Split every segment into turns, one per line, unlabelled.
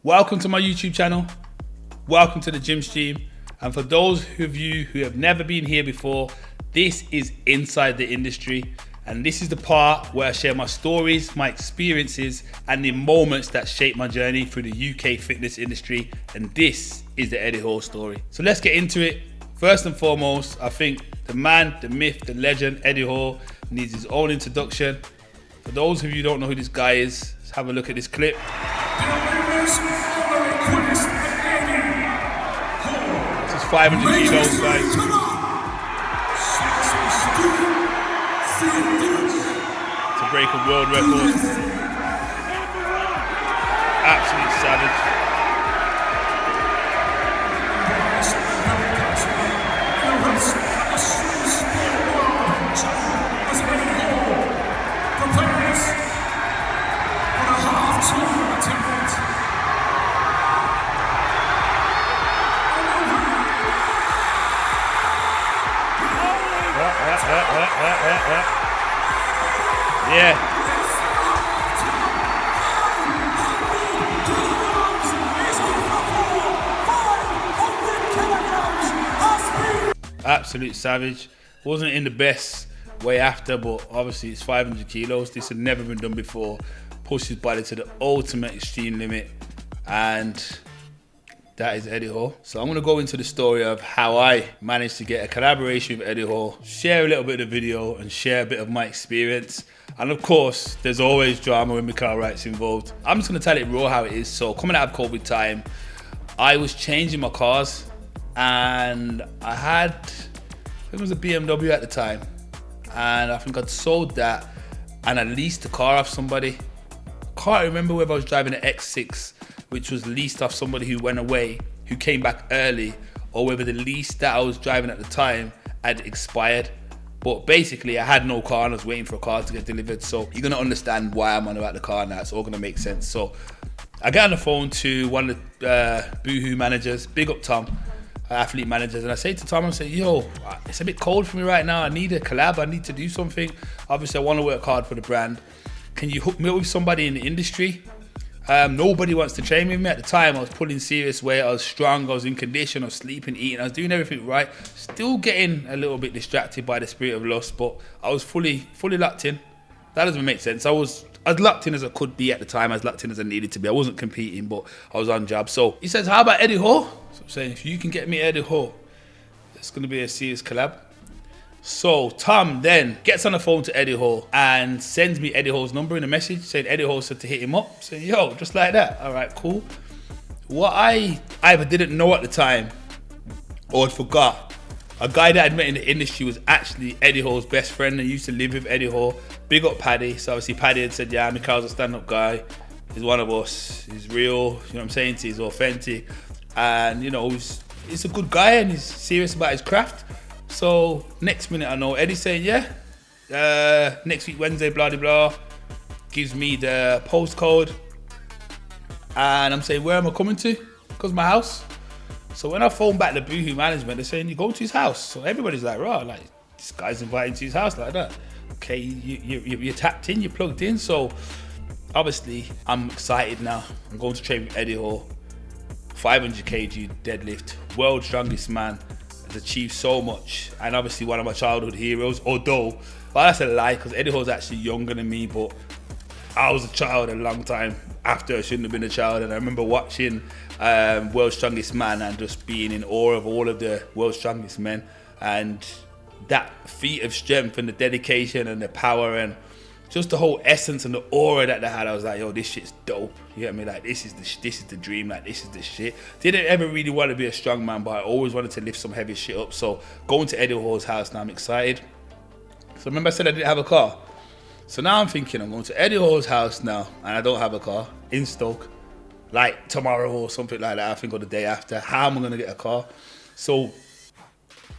Welcome to my YouTube channel. Welcome to the gym stream. And for those of you who have never been here before, this is inside the industry. And this is the part where I share my stories, my experiences, and the moments that shaped my journey through the UK fitness industry. And this is the Eddie Hall story. So let's get into it. First and foremost, I think the man, the myth, the legend, Eddie Hall needs his own introduction. For those of you who don't know who this guy is, let's have a look at this clip. This is 500 kilos, guys. To break a world record. Absolute savage. Yeah. Absolute savage. Wasn't in the best way after, but obviously it's 500 kilos. This had never been done before. Pushed his body to the ultimate extreme limit, and that is Eddie Hall. So I'm going to go into the story of how I managed to get a collaboration with Eddie Hall, share a little bit of the video and share a bit of my experience. And of course, there's always drama when Mikhail Wright's involved. I'm just going to tell it raw how it is. So coming out of COVID time, I was changing my cars and I had, I think it was a BMW at the time. And I think I'd sold that and I leased the car off somebody. I can't remember whether I was driving an X6, which was leased off somebody who went away, who came back early, or whether the lease that I was driving at the time had expired. But basically I had no car and I was waiting for a car to get delivered. So you're gonna understand why I'm on about the car now. It's all gonna make sense. So I get on the phone to one of the Boohoo managers, big up Tom, athlete managers. And I say to Tom, I say, yo, it's a bit cold for me right now. I need a collab, I need to do something. Obviously I wanna work hard for the brand. Can you hook me up with somebody in the industry? Nobody wants to train with me. At the time, I was pulling serious weight, I was strong, I was in condition, I was sleeping, eating, I was doing everything right. Still getting a little bit distracted by the spirit of lust, but I was fully locked in. That doesn't make sense. I was as locked in as I could be at the time, as locked in as I needed to be. I wasn't competing, but I was on job. So he says, how about Eddie Hall? So I'm saying, if you can get me Eddie Hall, it's gonna be a serious collab. So Tom then gets on the phone to Eddie Hall and sends me Eddie Hall's number in a message saying Eddie Hall said to hit him up. Saying, yo, just like that. All right, cool. What I either didn't know at the time or had forgot, a guy that I'd met in the industry was actually Eddie Hall's best friend. I used to live with Eddie Hall. Big up Paddy. So obviously Paddy had said, yeah, Mikhail's a stand-up guy. He's one of us. He's real. You know what I'm saying? He's authentic. And, you know, he's a good guy and he's serious about his craft. So next minute I know Eddie's saying, yeah, next week Wednesday, blah, blah, blah. Gives me the postcode. And I'm saying, where am I coming to? Because my house. So when I phone back the Boohoo management, they're saying, you're going to his house. So everybody's like, right, like, this guy's inviting to his house like that. Okay, you're tapped in, you're plugged in. So obviously I'm excited now. I'm going to train with Eddie Hall. 500 kg deadlift, world's strongest man. Has achieved so much, and obviously one of my childhood heroes, although, well, that's a lie because Eddie Hall's actually younger than me, but I was a child a long time after I shouldn't have been a child. And I remember watching World's Strongest Man and just being in awe of all of the world's strongest men, and that feat of strength and the dedication and the power and just the whole essence and the aura that they had. I was like, yo, this shit's dope. You get me? Like, this is the dream. Like, this is the shit. Didn't ever really want to be a strong man, but I always wanted to lift some heavy shit up. So going to Eddie Hall's house now, I'm excited. So remember I said I didn't have a car. So now I'm thinking I'm going to Eddie Hall's house now, and I don't have a car in Stoke, like tomorrow or something like that. I think or the day after. How am I going to get a car? So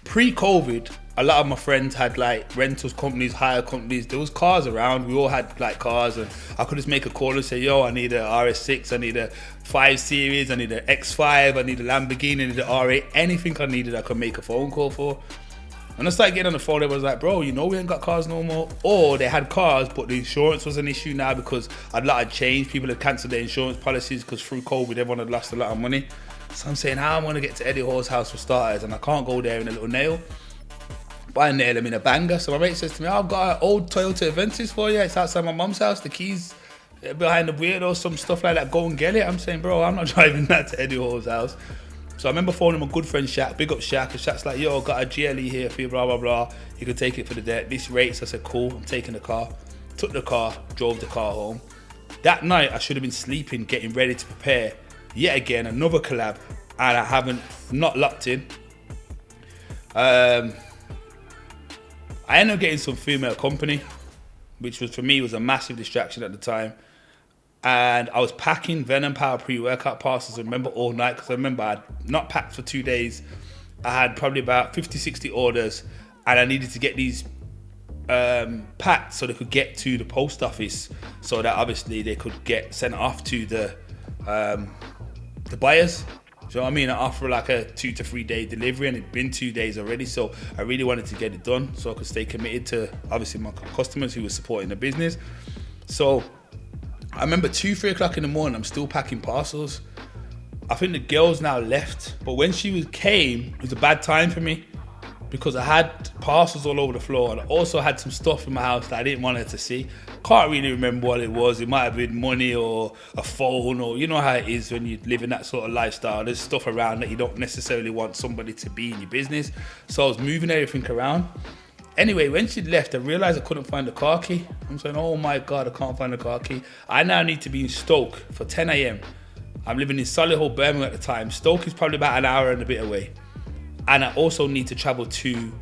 pre-COVID, a lot of my friends had like rentals companies, hire companies. There was cars around. We all had like cars, and I could just make a call and say, yo, I need a RS6, I need a 5 Series, I need an X5, I need a Lamborghini, I need an R8. Anything I needed, I could make a phone call for. When I started getting on the phone, they was like, bro, you know we ain't got cars no more. Or they had cars, but the insurance was an issue now because a lot had changed. People had cancelled their insurance policies because through COVID, everyone had lost a lot of money. So I'm saying, how am I going to get to Eddie Hall's house for starters? And I can't go there in a little nail. But I nail him in a banger. So my mate says to me, I've got an old Toyota Avensis for you. It's outside my mum's house. The keys behind the wheel or some stuff like that. Go and get it. I'm saying, bro, I'm not driving that to Eddie Hall's house. So I remember phoning my good friend Shaq, big up Shaq, and Shaq's like, yo, got a GLE here for you, blah, blah, blah. You can take it for the day. This rates. I said, cool, I'm taking the car. Took the car, drove the car home. That night, I should have been sleeping, getting ready to prepare yet again, another collab, and I haven't, not locked in. I ended up getting some female company, which was, for me, was a massive distraction at the time. And I was packing Venom Power pre-workout parcels, I remember, all night, because I remember I had not packed for 2 days. I had probably about 50, 60 orders, and I needed to get these packed so they could get to the post office, so that obviously they could get sent off to the buyers. Do you know what I mean? I offer like a 2 to 3 day delivery, and it'd been 2 days already, so I really wanted to get it done so I could stay committed to, obviously, my customers who were supporting the business. So I remember 2, 3 o'clock in the morning, I'm still packing parcels. I think the girls now left, but when she came, it was a bad time for me because I had parcels all over the floor, and I also had some stuff in my house that I didn't want her to see. Can't really remember what it was. It might have been money or a phone, or you know how it is when you live in that sort of lifestyle. There's stuff around that you don't necessarily want somebody to be in your business. So I was moving everything around. Anyway, when she left, I realised I couldn't find the car key. I'm saying, oh my God, I can't find the car key. I now need to be in Stoke for 10 a.m. I'm living in Solihull, Birmingham at the time. Stoke is probably about an hour and a bit away. And I also need to travel to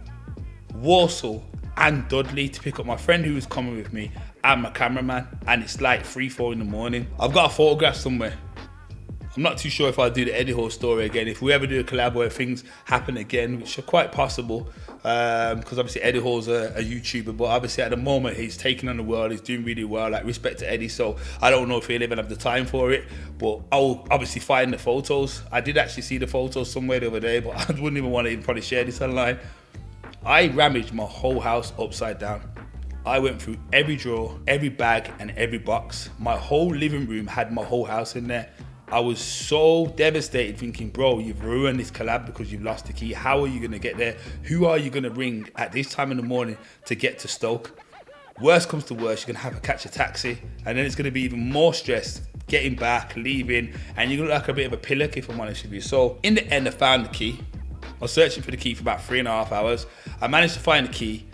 Walsall and Dudley to pick up my friend who was coming with me and my cameraman. And it's like 3, 4 in the morning. I've got a photograph somewhere. I'm not too sure if I'll do the Eddie Hall story again. If we ever do a collab where things happen again, which are quite possible, because obviously Eddie Hall's a YouTuber, but obviously at the moment he's taking on the world, he's doing really well, like respect to Eddie, so I don't know if he'll even have the time for it, but I'll obviously find the photos. I did actually see the photos somewhere the other day, but I wouldn't even want to even probably share this online. I ramaged my whole house upside down. I went through every drawer, every bag, and every box. My whole living room had my whole house in there. I was so devastated thinking, bro, you've ruined this collab because you've lost the key. How are you going to get there? Who are you going to ring at this time in the morning to get to Stoke? Worst comes to worst, you're going to have to catch a taxi, and then it's going to be even more stress getting back, leaving, and you're going to look like a bit of a pillock, if I'm honest with you. So in the end, I found the key. I was searching for the key for about 3.5 hours. I managed to find the key,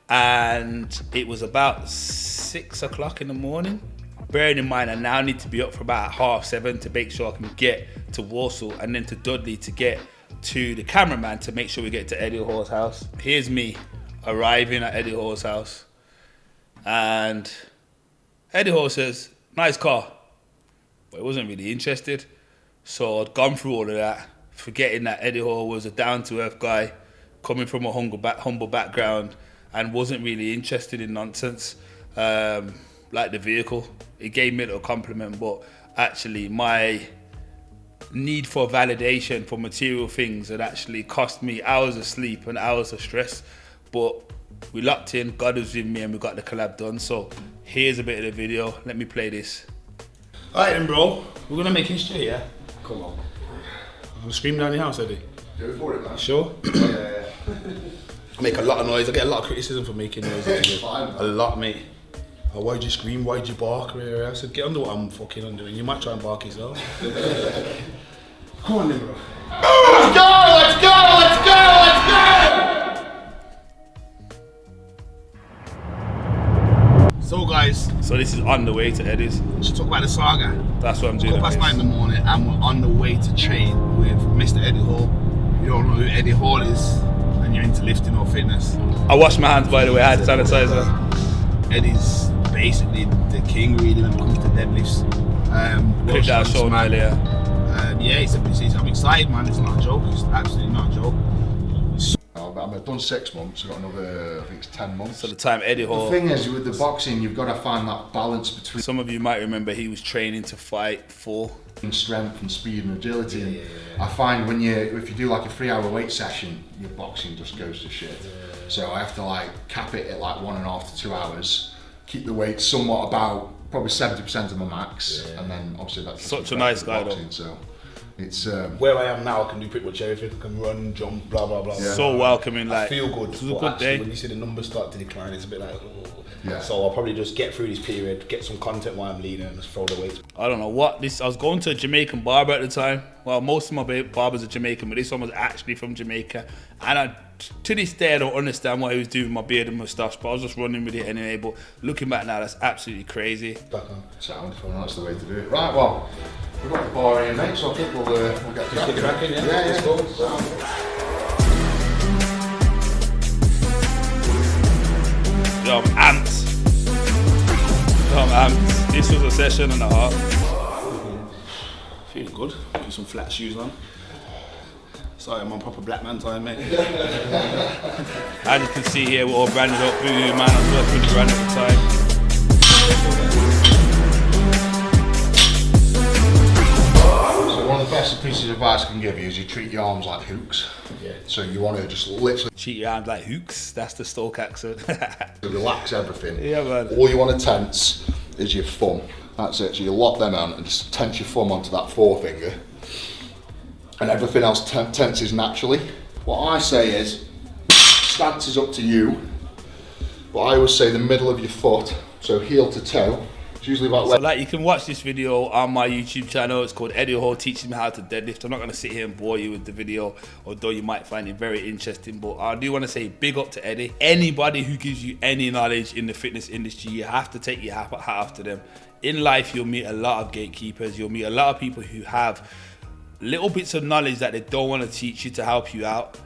and it was about 6 o'clock in the morning. Bearing in mind, I now need to be up for about 7:30 to make sure I can get to Walsall and then to Dudley to get to the cameraman to make sure we get to Eddie Hall's house. Here's me arriving at Eddie Hall's house, and Eddie Hall says, nice car, but I wasn't really interested. So I'd gone through all of that, forgetting that Eddie Hall was a down-to-earth guy coming from a humble background and wasn't really interested in nonsense. Like the vehicle, it gave me a little compliment, but actually my need for validation for material things had actually cost me hours of sleep and hours of stress. But we locked in, God was with me, and we got the collab done. So here's a bit of the video. Let me play this. All right then, bro, we're gonna make history, yeah?
Come on.
I'm gonna scream down your house, Eddie.
Go for it, man.
Sure?
Yeah.
I make a lot of noise. I get a lot of criticism for making noise.
Fine,
a lot, mate. Oh, why'd you scream? Why'd you bark? I said, get under what I'm fucking undoing. You might try and bark yourself. Come on then, bro.
Let's go! Let's go! Let's go! Let's go!
So guys, so this is on the way to Eddie's.
Let's talk about the saga.
That's what I'm doing.
9:15 in the morning, and we're on the way to train with Mr. Eddie Hall. You don't know who Eddie Hall is, and you're into lifting or fitness.
I washed my hands, by the way. I had sanitizer.
Eddie's basically the king, really, when it comes to deadlifts.
Clip that I showed earlier.
Yeah, I'm excited, man. It's not a joke. It's absolutely not a joke.
I've done 6 months. I've got another, I think it's 10 months.
So the time Eddie Hall.
The thing is, with the boxing, you've got to find that balance between.
Some of you might remember he was training to fight for
Strength and speed and agility. And I find if you do like a 3-hour weight session, your boxing just goes to shit. So I have to like cap it at like 1.5 to 2 hours, keep the weight somewhat about probably 70% of my max, and then obviously that's
such a nice guy
boxing,
though.
So it's
where I am now, I can do pretty much everything. I can run, jump, blah blah blah.
So welcoming, like
I feel good.
It was a good day.
When you see the numbers start to decline, it's a bit like.
Yeah.
So I'll probably just get through this period, get some content while I'm leaning, and just throw the weights.
I don't know what this. I was going to a Jamaican barber at the time. Well, most of my barbers are Jamaican, but this one was actually from Jamaica. And to this day, I don't understand what he was doing with my beard and moustache, but I was just running with it anyway. But looking back now, that's absolutely crazy.
back on sound. Well, that's the way to do it. Right. Well, we've got the bar here, mate. So I think we'll get cracking.
Yeah.
Let's go.
Yo, I'm amped. This was a session and a half.
Feeling good. Put some flat shoes on. Sorry, I'm on proper black man time, mate.
As you can see here, we're all branded up. Boo-hoo man, I was working with the brand at the time.
So one of the best pieces of advice I can give you is you treat your arms like hooks. Yeah. So you want to just literally
Treat your arms like hooks. That's the Stoke accent.
relax everything.
Yeah, man.
All you want to tense is your thumb. That's it. So you lock them out and just tense your thumb onto that forefinger, and everything else tenses naturally. What I say is, stance is up to you, but I always say the middle of your foot, so heel to toe. It's usually about
So like you can watch this video on my YouTube channel. It's called Eddie Hall Teaches Me How to Deadlift. I'm not going to sit here and bore you with the video, although you might find it very interesting. But I do want to say big up to Eddie. Anybody who gives you any knowledge in the fitness industry, you have to take your hat off to them. In life, you'll meet a lot of gatekeepers. You'll meet a lot of people who have little bits of knowledge that they don't want to teach you to help you out.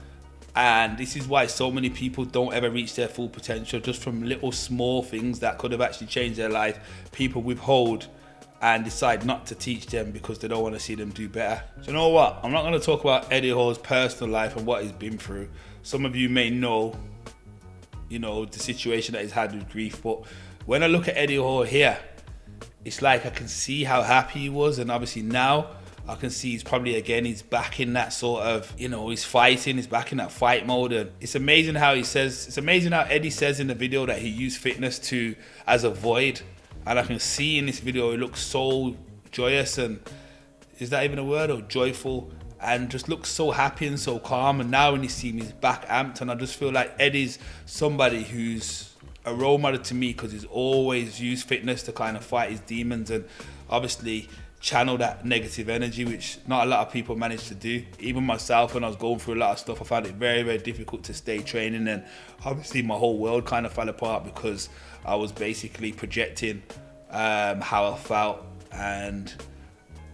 And this is why so many people don't ever reach their full potential, just from little small things that could have actually changed their life. People withhold and decide not to teach them because they don't want to see them do better. So you know what? I'm not going to talk about Eddie Hall's personal life and what he's been through. Some of you may know, the situation that he's had with grief. But when I look at Eddie Hall here, it's like I can see how happy he was. And obviously now, I can see he's back in that sort of, he's fighting, he's back in that fight mode. And it's amazing how Eddie says in the video that he used fitness as a void. And I can see in this video, he looks so joyous, and is that even a word, or joyful, and just looks so happy and so calm. And now when you see him, he's back amped. And I just feel like Eddie's somebody who's a role model to me, because he's always used fitness to kind of fight his demons and obviously channel that negative energy, which not a lot of people manage to do. Even myself, when I was going through a lot of stuff, I found it very, very difficult to stay training, and obviously my whole world kind of fell apart because I was basically projecting how I felt. And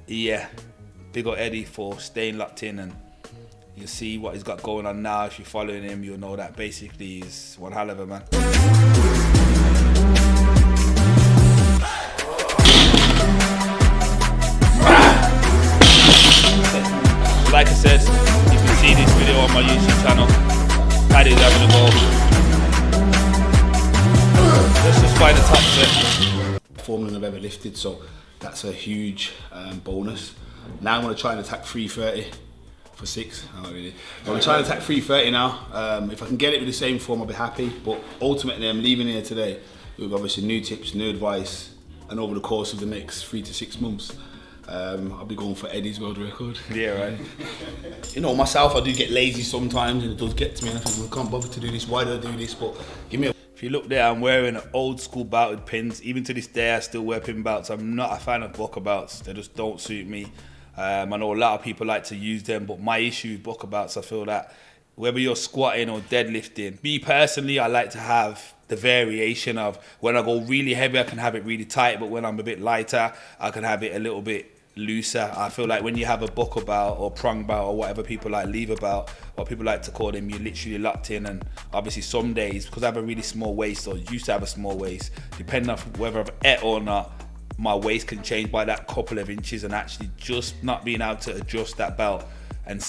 yeah, big up Eddie for staying locked in, and you'll see what he's got going on now. If you're following him, you'll know that basically he's one hell of a man. Like I said, you can see this video on my YouTube channel. Paddy's having a go. Let's just find the top set.
More than I've ever lifted, so that's a huge bonus. Now I'm going to try and attack 330 for 6. Not really. I'm going to try and attack 330 now. If I can get it with the same form, I'll be happy. But ultimately, I'm leaving here today with obviously new tips, new advice, and over the course of the next 3 to 6 months, I'll be going for Eddie's world record.
Yeah, right.
Myself, I do get lazy sometimes, and it does get to me, and I think, I can't bother to do this. Why do I do this? But give me a...
If you look there, I'm wearing an old school bout with pins. Even to this day, I still wear pin belts. I'm not a fan of buckle belts. They just don't suit me. I know a lot of people like to use them, but my issue with buckle belts, I feel that whether you're squatting or deadlifting, me personally, I like to have the variation of when I go really heavy, I can have it really tight, but when I'm a bit lighter, I can have it a little bit looser. I feel like when you have a buckle belt or prong belt or whatever people like lever belt, what people like to call them, you're literally locked in. And obviously some days, because I have a really small waist, or used to have a small waist, depending on whether I've ate or not, my waist can change by that couple of inches, and actually just not being able to adjust that belt and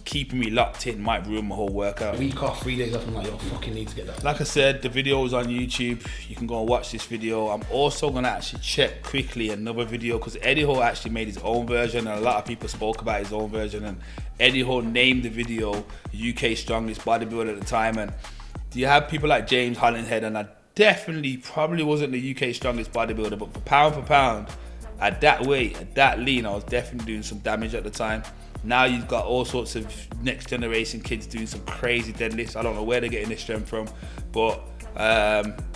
keeping me locked in might ruin my whole workout.
A week off, 3 days off, I'm like, yo, fucking need to get that.
Like I said, the video is on YouTube. You can go and watch this video. I'm also gonna actually check quickly another video because Eddie Hall actually made his own version, and a lot of people spoke about his own version. And Eddie Hall named the video UK Strongest Bodybuilder at the time. And you have people like James Hollingshead, and I definitely probably wasn't the UK Strongest Bodybuilder, but for pound, at that weight, at that lean, I was definitely doing some damage at the time. Now you've got all sorts of next generation kids doing some crazy deadlifts. I don't know where they're getting this strength from, but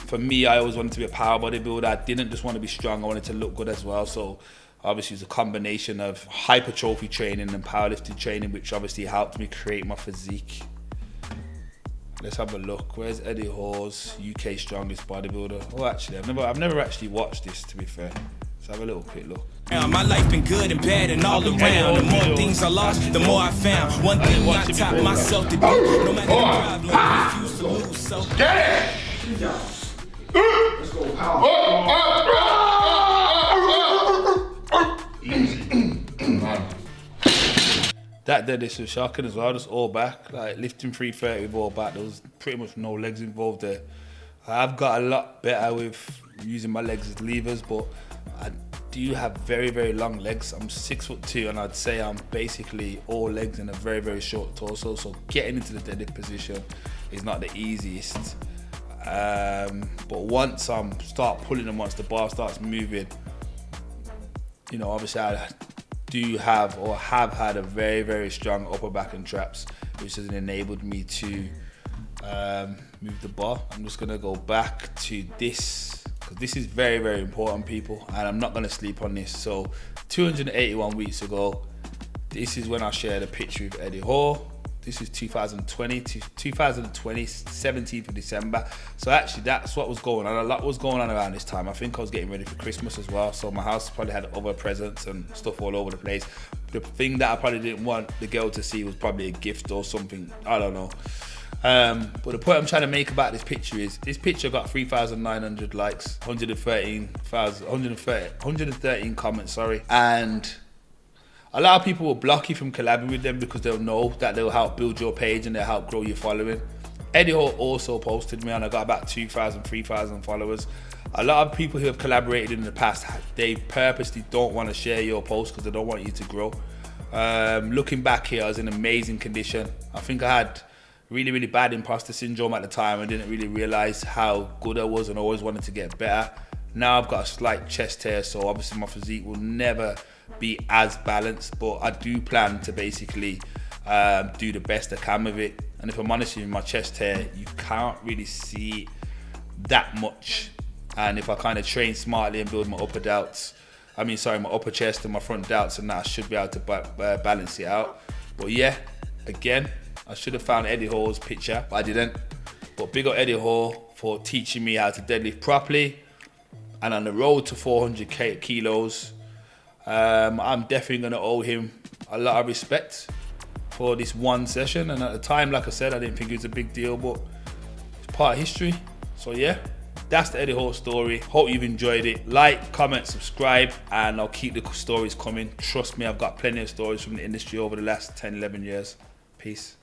for me, I always wanted to be a power bodybuilder. I didn't just want to be strong, I wanted to look good as well. So obviously it's a combination of hypertrophy training and powerlifting training, which obviously helped me create my physique. Let's have a look. Where's Eddie Hall's UK Strongest Bodybuilder? Oh, actually, I've never actually watched this, to be fair. Let's have a little quick look.
My life been good and bad and all around. The more things I lost, the more I found. One thing I taught myself to do, no matter the problem, I refuse to lose. So
Get it!
Let's go, power.
That deadlift was shocking as well, just all back. Like lifting 330 with all back, there was pretty much no legs involved there. I've got a lot better with using my legs as levers, but I do have very, very long legs. I'm 6'2", and I'd say I'm basically all legs in a very, very short torso. So getting into the deadlift position is not the easiest. But once I start pulling and once the bar starts moving, you know, obviously I do have or have had a very, very strong upper back and traps, which has enabled me to move the bar. I'm just gonna go back to this, because this is very, very important, people, and I'm not gonna sleep on this. So 281 weeks ago, this is when I shared a picture with Eddie Hall. This is 2020, 17th of December. So actually that's what was going on. A lot was going on around this time. I think I was getting ready for Christmas as well. So my house probably had other presents and stuff all over the place. The thing that I probably didn't want the girl to see was probably a gift or something. I don't know. But the point I'm trying to make about this picture is, this picture got 3,900 likes, 113 comments, sorry. And a lot of people will block you from collabing with them because they'll know that they'll help build your page and they'll help grow your following. Eddie Hall also posted me and I got about 2,000, 3,000 followers. A lot of people who have collaborated in the past, they purposely don't want to share your post because they don't want you to grow. Looking back here, I was in amazing condition. I think I had really, really bad imposter syndrome at the time. I didn't really realize how good I was and always wanted to get better. Now I've got a slight chest hair, so obviously my physique will never be as balanced, but I do plan to basically do the best I can with it. And if I'm honest with you, my chest hair, you can't really see that much. And if I kind of train smartly and build my upper delts, my upper chest and my front delts, and that I should be able to balance it out. But yeah, again, I should have found Eddie Hall's picture, but I didn't. But big up Eddie Hall for teaching me how to deadlift properly. And on the road to 400 kilos, I'm definitely going to owe him a lot of respect for this one session. And at the time, like I said, I didn't think it was a big deal, but it's part of history. So yeah, that's the Eddie Hall story. Hope you've enjoyed it. Like, comment, subscribe, and I'll keep the stories coming. Trust me, I've got plenty of stories from the industry over the last 10, 11 years. Peace.